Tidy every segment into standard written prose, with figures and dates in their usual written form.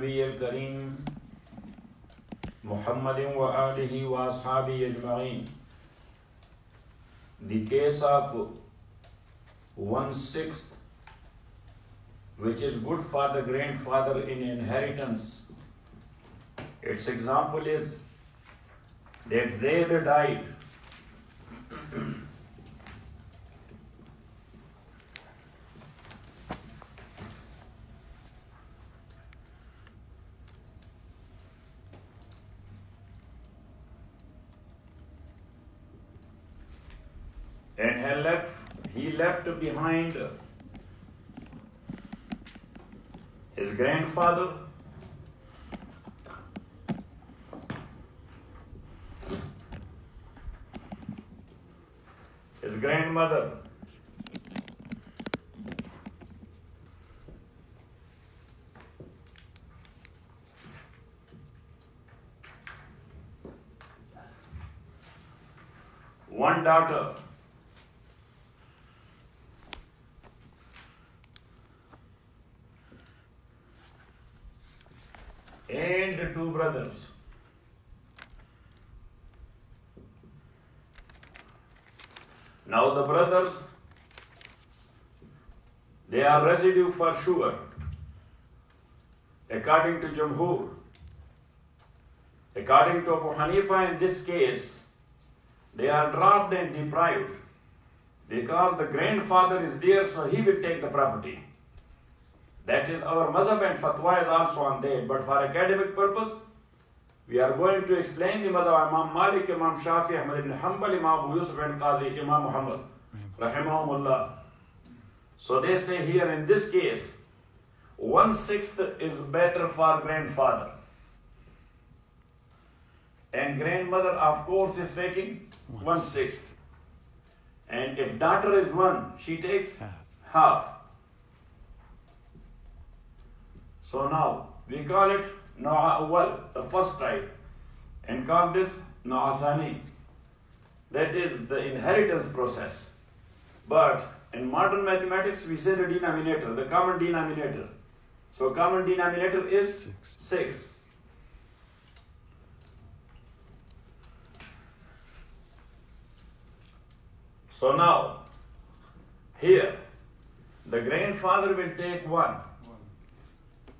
النبي الكريم محمد وآله وأصحابه أجمعين. The case of 1/6, which is good for the grandfather in inheritance. Its example is that Zayd died. And he left behind his grandfather, his grandmother, one daughter, and 2 brothers. Now the brothers, they are residue for sure, according to Jumhur. According to Abu Hanifa, in this case, they are dropped and deprived because the grandfather is there, so he will take the property. That is our mazhab, and fatwa is also on that. But for academic purpose, we are going to explain the mazhab of Imam Malik, Imam Shafi, Ahmad ibn Hanbal, Imam Abu Yusuf and Qazi, Imam Muhammad, rahimahumullah. So they say here in this case, 1/6 is better for grandfather. And grandmother, of course, is taking 1/6. And if daughter is 1, she takes half. So now, we call it Na'a Awwal, the first type, and call this Na'a Sani. That is the inheritance process. But in modern mathematics, we say the denominator, the common denominator. So common denominator is 6. So now, here, the grandfather will take 1.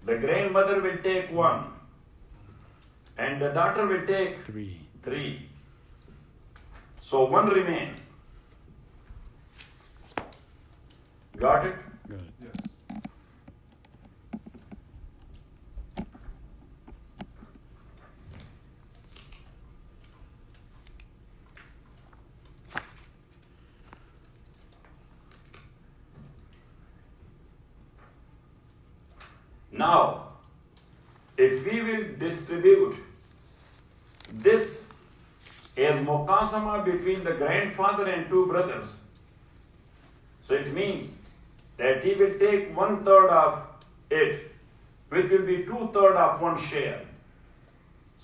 The grandmother will take 1, and the daughter will take 3. So 1 remain. Got it? Good. Yes. Now, if we will distribute this as muqasama between the grandfather and 2 brothers, so it means that he will take 1/3 of it, which will be 2/3 of 1 share.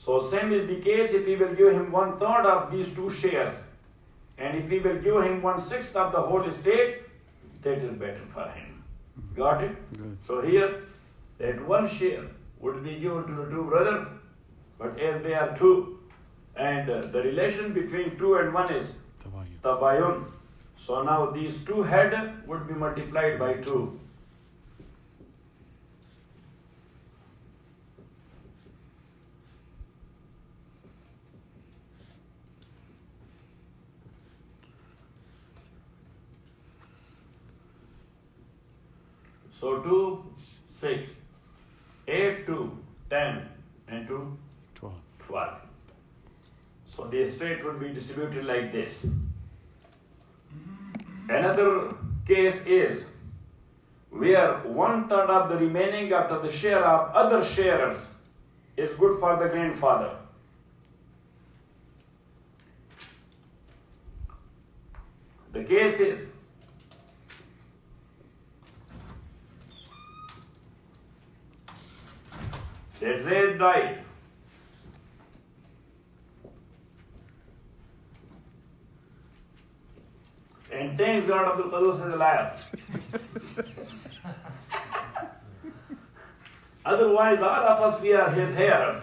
So same is the case if we will give him 1/3 of these 2 shares, and if we will give him 1/6 of the whole estate, that is better for him. Got it? Good. So here, that 1 share would be given to the 2 brothers, but as they are 2, and the relation between 2 and 1 is tabayun. So now these 2 head would be multiplied by 2. So 2, 6. 8, 2, 10, and 2, 12. So the estate would be distributed like this. Another case is where 1/3 of the remaining after the share of other sharers is good for the grandfather. The case is that Zayd died. And thanks God Abdul Qudus is alive. Otherwise, all of us, we are his heirs.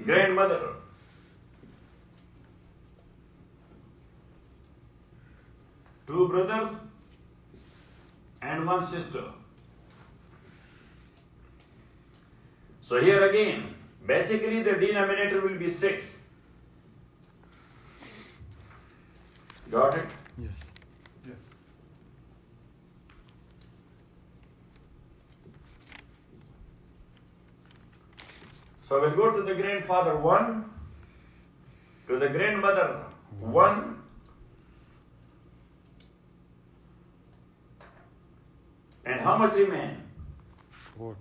Grandmother, two brothers and one sister. So here again, basically the denominator will be 6. Got it? Yes. Yes. So we'll go to the grandfather 1, to the grandmother 1, and how much remain? 4.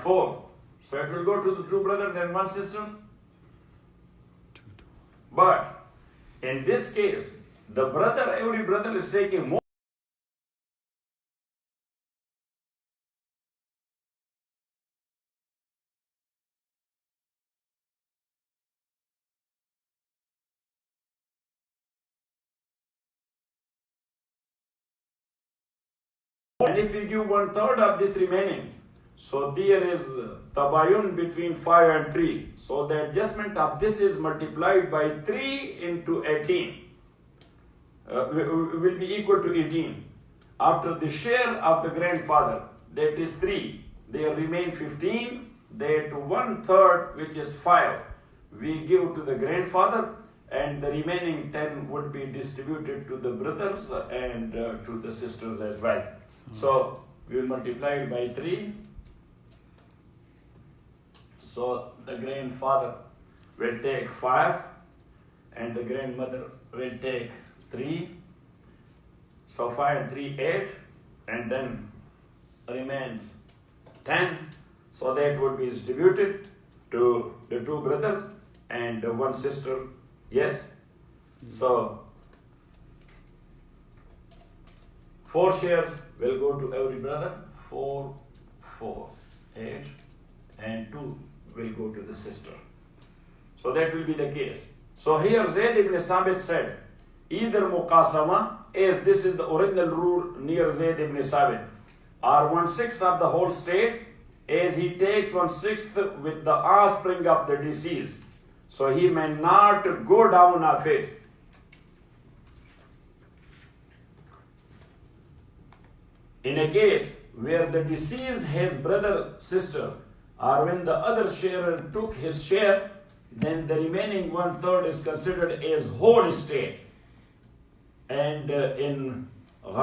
4. So it will go to the two brothers and one sister. 2. But in this case, the brother, every brother is taking more. And if we give 1/3 of this remaining, so there is tabayun between 5 and 3. So the adjustment of this is multiplied by 3 into 18. Will be equal to 18. After the share of the grandfather, that is 3, there remain 15. That 1/3, which is 5, we give to the grandfather, and the remaining 10 would be distributed to the brothers and to the sisters as well. So we will multiply it by 3. So the grandfather will take 5 and the grandmother will take 3. So 5 and 3, 8, and then remains 10. So that would be distributed to the two brothers and one sister. Yes? So 4 shares will go to every brother. 4, 4, 8, and 2 will go to the sister. So that will be the case. So here Zayd ibn Sabit said, either muqasama, as this is the original rule near Zayd ibn Sabit, or 1/6 of the whole state, as he takes 1/6 with the offspring of the deceased. So he may not go down of it. In a case where the deceased has brother, sister, or when the other sharer took his share, then the remaining 1/3 is considered as whole estate. And in